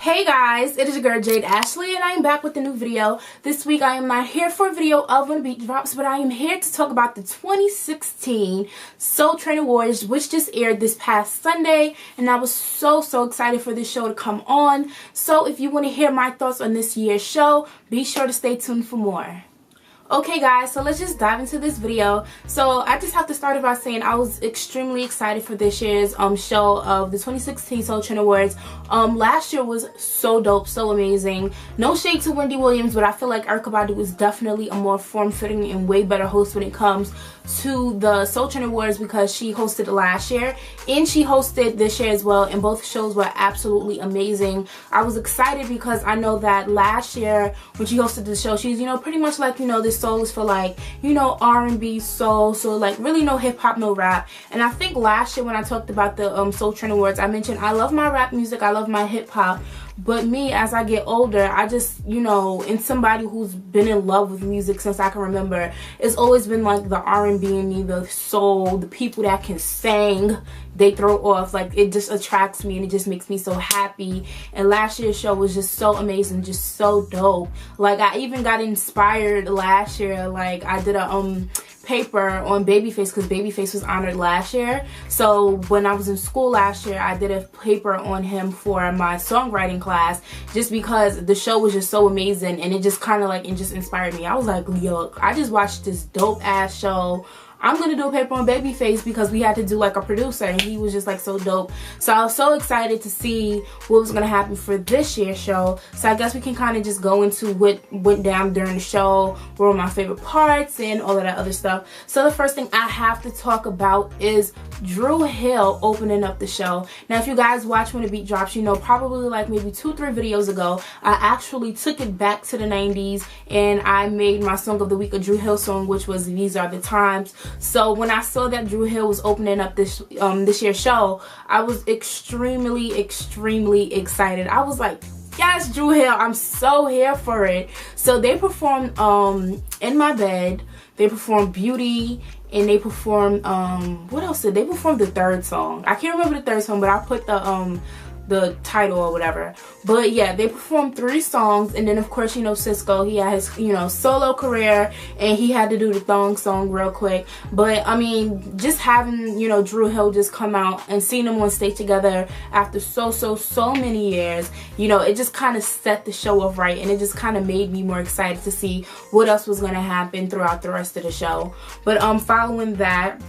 Hey guys, it is your girl Jade Ashley and I am back with a new video. This week I am not here for a video of When the Beat Drops, but I am here to talk about the 2016 Soul Train Awards, which just aired this past Sunday, and I was so excited for this show to come on. So if you want to hear my thoughts on this year's show, be sure to stay tuned for more. Okay guys, so let's just dive into this video. So I just have to start by saying I was extremely excited for this year's show of the 2016 Soul Train Awards. Last year was so dope, so amazing. No shade to Wendy Williams, but I feel like Erykah Badu is definitely a more form-fitting and way better host when it comes to the Soul Train Awards, because she hosted last year and she hosted this year as well, and both shows were absolutely amazing. I was excited because I know that last year when she hosted the show, she's pretty much like this soul is for like R&B soul, so like really no hip-hop, no rap. And I think last year when I talked about the Soul Train Awards, I mentioned I love my rap music, I love my hip-hop, but me, as I get older, I just, and somebody who's been in love with music since I can remember, it's always been like the R&B in me, the soul, the people that can sing, they throw off. Like, it just attracts me and it just makes me so happy. And last year's show was just so amazing, just so dope. Like, I even got inspired last year. Like, I did a paper on Babyface, because Babyface was honored last year. So when I was in school last year, I did a paper on him for my songwriting class, just because the show was just so amazing, and it just kind of like, it just inspired me. I was like, yo, I just watched this dope ass show, I'm gonna do a paper on Babyface, because we had to do like a producer and he was just like so dope. So I was so excited to see what was gonna happen for this year's show. So I guess we can kind of just go into what went down during the show, what were my favorite parts and all of that other stuff. So the first thing I have to talk about is Dru Hill opening up the show. Now if you guys watch When the Beat Drops, probably like maybe 2-3 videos ago, I actually took it back to the 90s and I made my song of the week a Dru Hill song, which was These Are the Times. So when I saw that Dru Hill was opening up this year's show, I was extremely excited. I was like, yes, Dru Hill, I'm so here for it. So they performed In My Bed, they performed Beauty, and they performed what else did they perform? The third song. I can't remember the third song, but I put the title or whatever. But yeah, they performed 3 songs, and then of course Cisco, he had his solo career, and he had to do the thong song real quick. But I mean, just having Dru Hill just come out and seeing them on stage together after so many years, it just kind of set the show up right, and it just kind of made me more excited to see what else was going to happen throughout the rest of the show. But following that,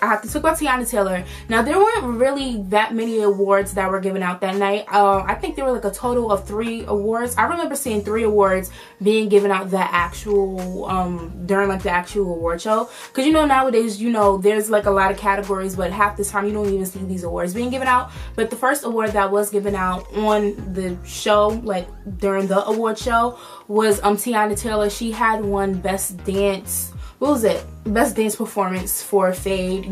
I have to talk about Teyana Taylor. Now, there weren't really that many awards that were given out that night. I think there were like a total of 3 awards. I remember seeing 3 awards being given out during like the actual award show. Because nowadays, there's like a lot of categories, but half the time you don't even see these awards being given out. But the first award that was given out on the show, like during the award show, was Teyana Taylor. She had won Best Dance. What was it? Best Dance Performance for Fade.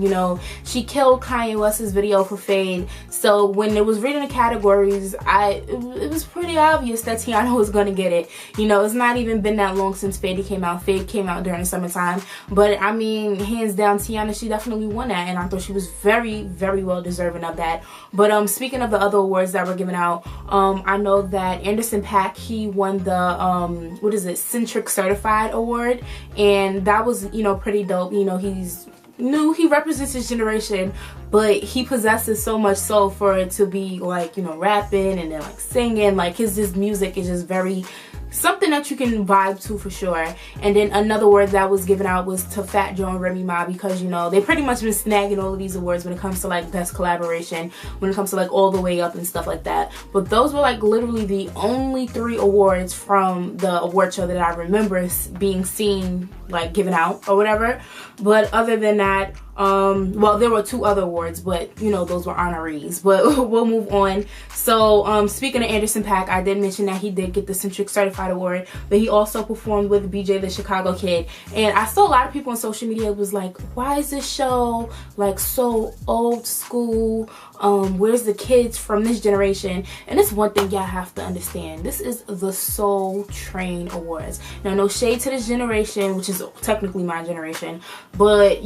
She killed Kanye West's video for Fade. So when it was reading the categories, it was pretty obvious that Teyana was gonna get it. It's not even been that long since Fade came out. Fade came out during the summertime, but I mean, hands down, Teyana, she definitely won that, and I thought she was very well deserving of that. But speaking of the other awards that were given out, I know that Anderson .Paak, he won the Centric Certified Award, and that was pretty dope. He's new, he represents his generation, but he possesses so much soul for it to be like rapping and then like singing. Like his music is just very something that you can vibe to for sure. And then another award that was given out was to Fat Joe and Remy Ma, because they pretty much been snagging all of these awards when it comes to like best collaboration, when it comes to like All the Way Up and stuff like that. But those were like literally the only 3 awards from the award show that I remember being seen, like given out or whatever. But other than that, well, there were 2 other awards, but those were honorees. But we'll move on. So speaking of Anderson .Paak, I did mention that he did get the Centric Certified Award, but he also performed with BJ the Chicago Kid. And I saw a lot of people on social media was like, why is this show like so old school? Where's the kids from this generation? And it's one thing y'all have to understand. This is the Soul Train Awards. Now, no shade to this generation, which is technically my generation, but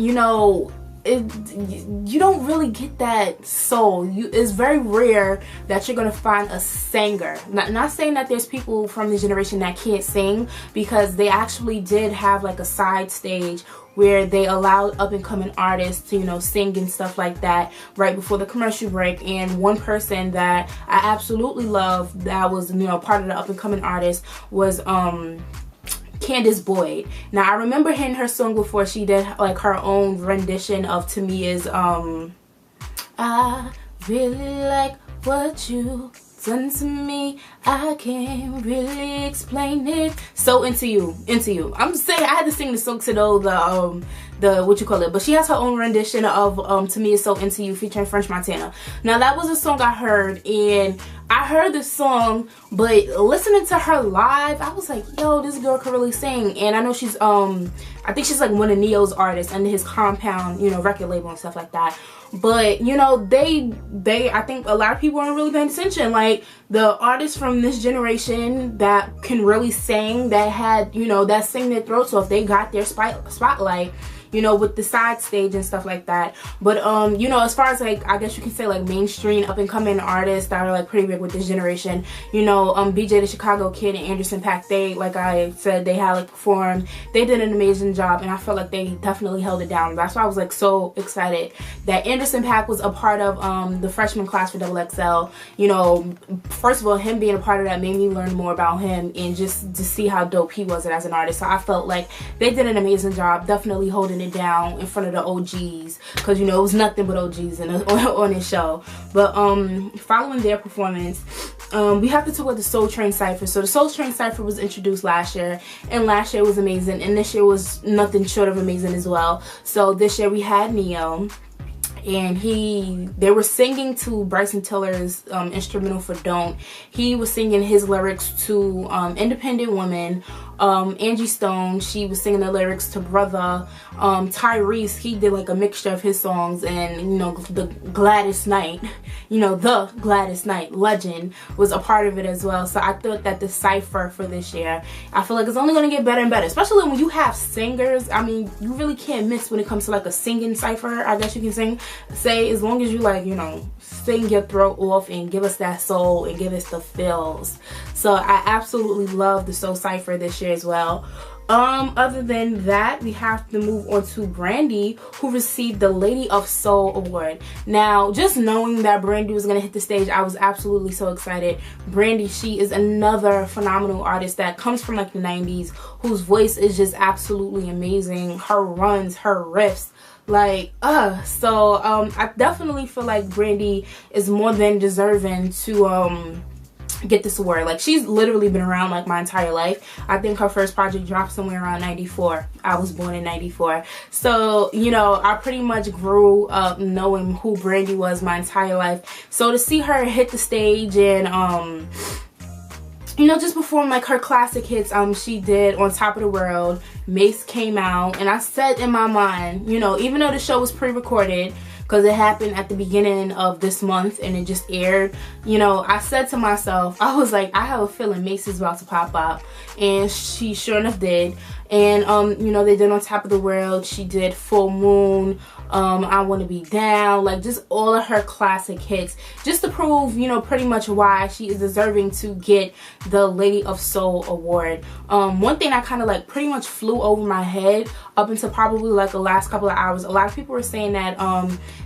you don't really get that soul. It's very rare that you're gonna find a singer. Not saying that there's people from this generation that can't sing, because they actually did have like a side stage where they allowed up-and-coming artists to, you know, sing and stuff like that right before the commercial break. And one person that I absolutely love that was, you know, part of the up-and-coming artists was Candace Boyd. Now, I remember hearing her song before she did like her own rendition of Tamia's I really like what you done to me, I can't really explain it. So into you. I'm just saying, I had to sing the song to know the what you call it, but she has her own rendition of To Me Is So Into You featuring French Montana. Now that was a song I heard, and I heard the song, but listening to her live, I was like, yo, this girl can really sing. And I know she's I think she's like one of Neo's artists under his Compound, you know, record label and stuff like that. But you know, they I think a lot of people aren't really paying attention. Like the artists from this generation that can really sing, that had, you know, that sing their throats off, they got their spotlight, you know, with the side stage and stuff like that. But you know, as far as like, I guess you can say like mainstream up and coming artists that are like pretty big with this generation, you know, BJ the Chicago Kid and Anderson .Paak, they, like I said, they had like performed, they did an amazing job, and I felt like they definitely held it down. That's why I was like so excited that Anderson .Paak was a part of the freshman class for XXL. You know, first of all, him being a part of that made me learn more about him and just to see how dope he was as an artist. So I felt like they did an amazing job, definitely holding it down in front of the OGs, because you know it was nothing but OGs on this show. But following their performance, we have to talk about the Soul Train Cypher. So the Soul Train Cypher was introduced last year, and last year was amazing, and this year was nothing short of amazing as well. So this year we had Neo, and they were singing to Bryson Tiller's instrumental for Don't. He was singing his lyrics to Independent Woman. Angie Stone, she was singing the lyrics to Brother. Tyrese, he did like a mixture of his songs, and you know, the Gladys Knight, you know, the Gladys Knight legend was a part of it as well. So I thought that the cypher for this year, I feel like it's only going to get better and better, especially when you have singers. I mean, you really can't miss when it comes to like a singing cypher, I guess you can say, as long as you like, you know, sing your throat off and give us that soul and give us the feels. So I absolutely love the Soul Cypher this year as well. Other than that, we have to move on to Brandy, who received the Lady of Soul award. Now, just knowing that Brandy was going to hit the stage, I was absolutely so excited. Brandy, she is another phenomenal artist that comes from like the 90s, whose voice is just absolutely amazing. Her runs, her riffs, like so I definitely feel like Brandy is more than deserving to get this award. Like, she's literally been around like my entire life. I think her first project dropped somewhere around 94. I was born in 94, so you know, I pretty much grew up knowing who Brandy was my entire life. So to see her hit the stage and you know, just perform like her classic hits, she did On Top of the World, Mace came out, and I said in my mind, you know, even though the show was pre-recorded, because it happened at the beginning of this month and it just aired, you know, I said to myself, I was like, I have a feeling Mace is about to pop up, and she sure enough did. And you know, they did On Top of the World, she did Full Moon, I Want to Be Down, like just all of her classic hits, just to prove, you know, pretty much why she is deserving to get the Lady of Soul award. One thing I kind of like pretty much flew over my head up until probably like the last couple of hours, a lot of people were saying that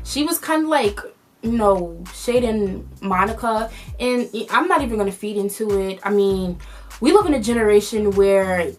she was kind of like, you know, shading Monica, and I'm not even going to feed into it. I mean, we live in a generation where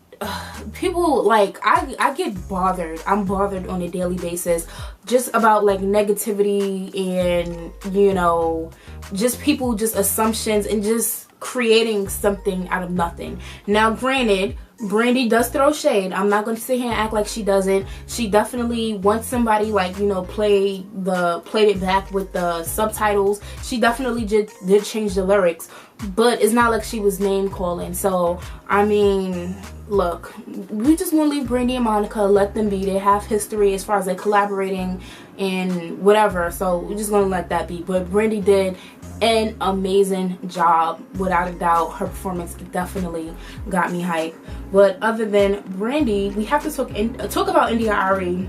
people, like, I get bothered. I'm bothered on a daily basis just about like negativity and, you know, just people, just assumptions and just creating something out of nothing. Now granted, Brandy does throw shade. I'm not going to sit here and act like she doesn't. She definitely, once somebody like, you know, played it back with the subtitles, she definitely did change the lyrics, but it's not like she was name calling. So I mean, look, we just want to leave Brandy and Monica, let them be. They have history as far as like collaborating and whatever, so we're just gonna let that be. But Brandy did an amazing job, without a doubt. Her performance definitely got me hype. But other than Brandy, we have to talk about India Arie.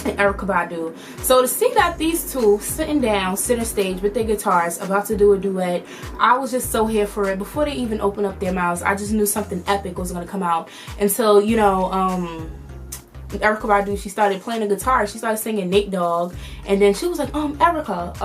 and Erykah Badu. So to see that these two sitting down, center stage with their guitars, about to do a duet, I was just so here for it. Before they even opened up their mouths, I just knew something epic was going to come out. And so, you know, Erykah Badu, she started playing the guitar. She started singing Nate Dogg, and then she was like, Erykah,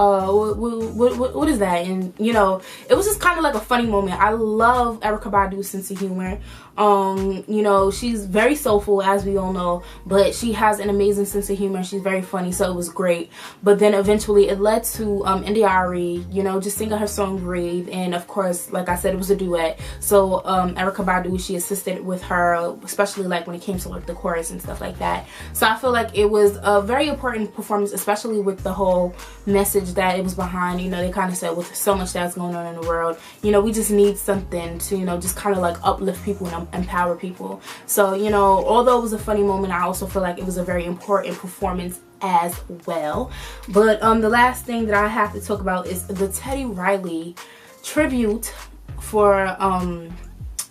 what is that? And you know, it was just kind of like a funny moment. I love Erykah Badu's sense of humor. You know, she's very soulful, as we all know, but she has an amazing sense of humor. She's very funny, so it was great. But then eventually it led to Arie, you know, just singing her song Breathe, and of course, like I said, it was a duet. So Erykah Badu, she assisted with her, especially like when it came to like the chorus and stuff like that. So I feel like it was a very important performance, especially with the whole message that it was behind. You know, they kind of said with so much that's going on in the world, you know, we just need something to, you know, just kind of like uplift people and empower people. So, you know, although it was a funny moment, I also feel like it was a very important performance as well. But the last thing that I have to talk about is the Teddy Riley tribute for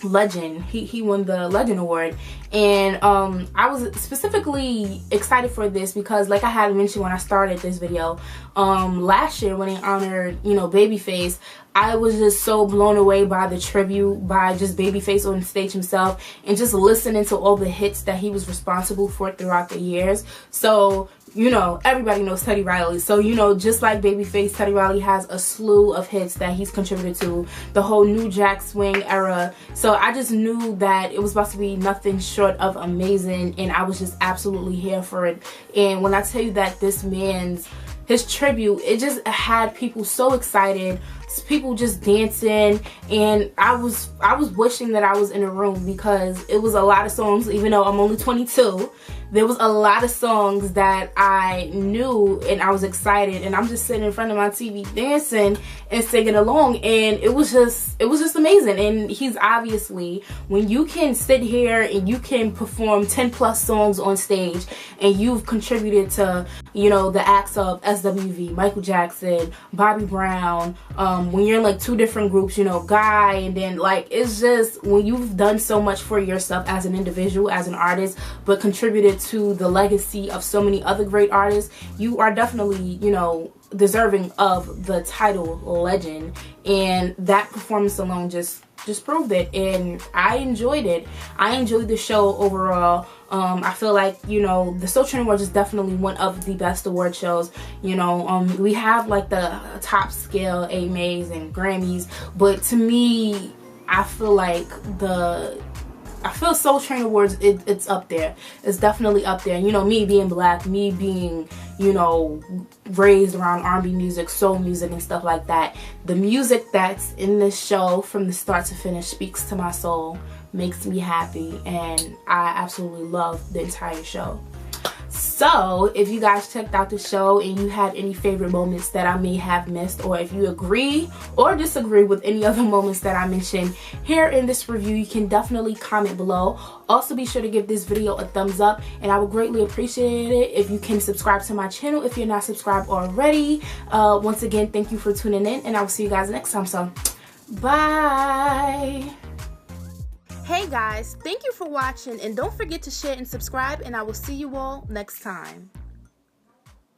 Legend. He won the Legend Award, and I was specifically excited for this because, like I had mentioned when I started this video, last year when they honored, you know, Babyface, I was just so blown away by the tribute, by just Babyface on stage himself, and just listening to all the hits that he was responsible for throughout the years. So, you know, everybody knows Teddy Riley. So, you know, just like Babyface, Teddy Riley has a slew of hits that he's contributed to, the whole New Jack Swing era. So I just knew that it was about to be nothing short of amazing, and I was just absolutely here for it. And when I tell you that this man's, his tribute, it just had people so excited, people just dancing, and I was wishing that I was in the room because it was a lot of songs. Even though I'm only 22, there was a lot of songs that I knew and I was excited, and I'm just sitting in front of my TV dancing and singing along, and it was just amazing. And he's obviously, when you can sit here and you can perform 10+ songs on stage and you've contributed to, you know, the acts of SWV, Michael Jackson, Bobby Brown, when you're in like 2 different groups, you know, Guy, and then like, it's just, when you've done so much for yourself as an individual, as an artist, but contributed to the legacy of so many other great artists, you are definitely, you know, deserving of the title Legend. And that performance alone just proved it, and I enjoyed it. I enjoyed the show overall. I feel like, you know, the Soul Train Awards is definitely one of the best award shows. You know, we have like the top scale AMAs and Grammys, but to me, I feel Soul Train Awards, it's up there. It's definitely up there. You know, me being black, me being, you know, raised around R&B music, soul music, and stuff like that. The music that's in this show from the start to finish speaks to my soul, makes me happy, and I absolutely love the entire show. So if you guys checked out the show and you had any favorite moments that I may have missed, or if you agree or disagree with any other moments that I mentioned here in this review, you can definitely comment below. Also, be sure to give this video a thumbs up, and I would greatly appreciate it if you can subscribe to my channel if you're not subscribed already. Once again, thank you for tuning in, and I will see you guys next time. So bye. Hey guys, thank you for watching, and don't forget to share and subscribe, and I will see you all next time.